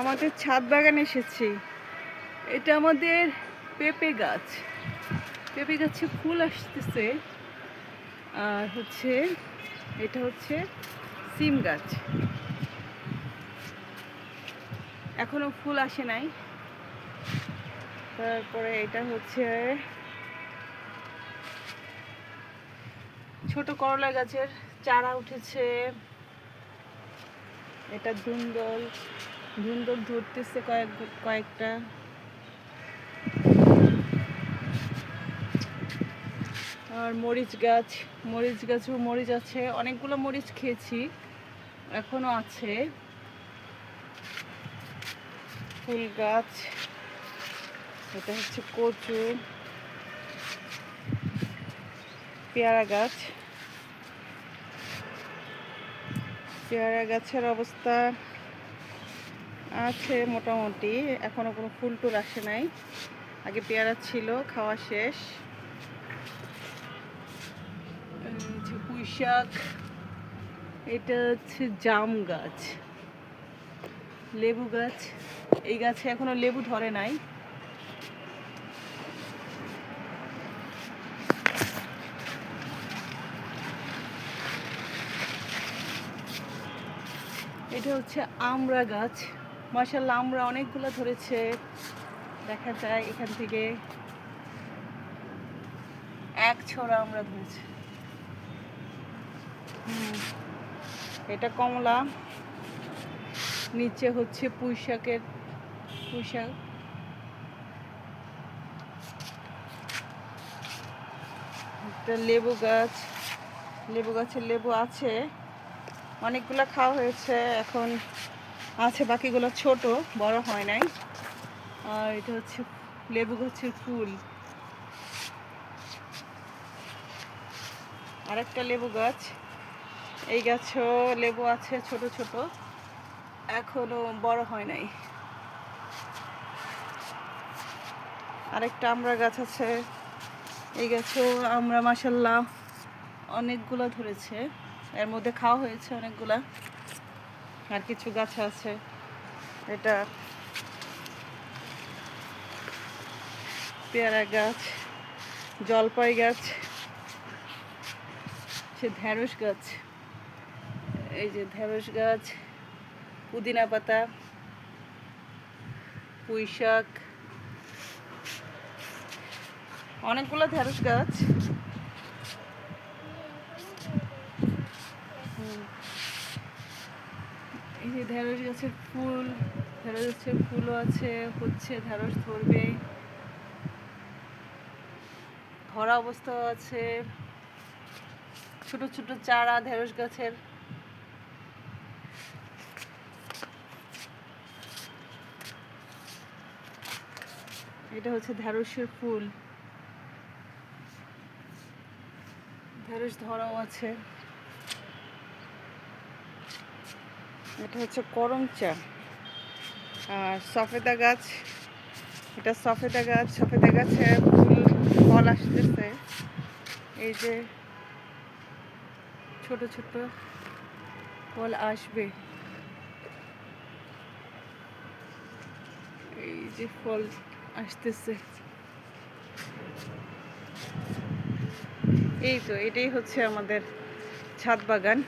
আমাদের ছাদ বাগানে এসেছি। এটা আমাদের পেঁপে গাছ। পেঁপে গাছে ফুল আসতেছে। আর এটা হচ্ছে সিম গাছ। এখনো ফুল আসে নাই। তারপরে এটা হচ্ছে ছোট করলা গাছের চারা উঠেছে। এটা ধুন্দল ধরতেছে কয়েকটা। আর মরিচ গাছেও মরিচ আছে। অনেকগুলো মরিচ খেয়েছি, এখনো আছে। ফুল গাছ, এটা হচ্ছে কচু। পেয়ারা গাছের অবস্থা আছে মোটামুটি, এখনো কোনো ফুল টুল আসে নাই। আগে পেয়ারা ছিল, খাওয়া শেষ। পুঁই শাক, এটা হচ্ছে জাম গাছ। লেবু গাছ, এই গাছে এখনো লেবু ধরে নাই। এটা হচ্ছে আমড়া গাছ। মাশাআল্লাহ, আমড়া অনেকগুলো ধরেছে, দেখা যায় এখান থেকে এক ছড়া আমড়া ধরেছে। এটা কমলা। নিচে হচ্ছে পুঁই শাক। একটা লেবু গাছের লেবু আছে, অনেকগুলো খাওয়া হয়েছে, এখন আছে, বাকিগুলো ছোট, বড় হয় নাই। আর এটা হচ্ছে লেবু গাছের ফুল। আরেকটা লেবু গাছ, এই গাছেও লেবু আছে, ছোট ছোট, এখনো বড় হয় নাই। আরেকটা আমড়া গাছ আছে, এই গাছেও আমরা মাশাআল্লাহ অনেকগুলো ধরেছে, এর মধ্যে খাওয়া হয়েছে অনেকগুলা। আর কিছু গাছ আছে। এটা পেয়ারা গাছ, জলপাই গাছ, ঢেঁড়স গাছ। এই যে ঢেঁড়স গাছ, পুদিনা পাতা, পুঁই শাক, অনেকগুলো ঢেঁড়স গাছ। এই যে ঢেঁড়স গাছের ফুলও আছে, ঢেঁড়স ধরবে, ধরা অবস্থাও আছে। ছোট ছোট চারা ঢেঁড়স গাছের। এটা হচ্ছে ঢেঁড়সের ফুল, ঢেঁড়স ধরাও আছে। এটা হচ্ছে করম চা। আর সফেদা গাছ, এটা সফেদা গাছে ফল আসতেছে। এই যে ছোট ছোট ফল আসবে, এই যে ফল আসতেছে। এই তো, এটাই হচ্ছে আমাদের ছাদ বাগান।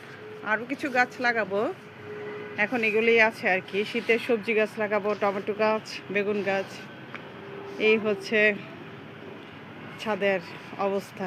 আরও কিছু গাছ লাগাবো, এখন এগুলোই আছে আর কি। শীতের সবজি গাছ লাগাবো, টমেটো গাছ, বেগুন গাছ। এই হচ্ছে ছাদের অবস্থা।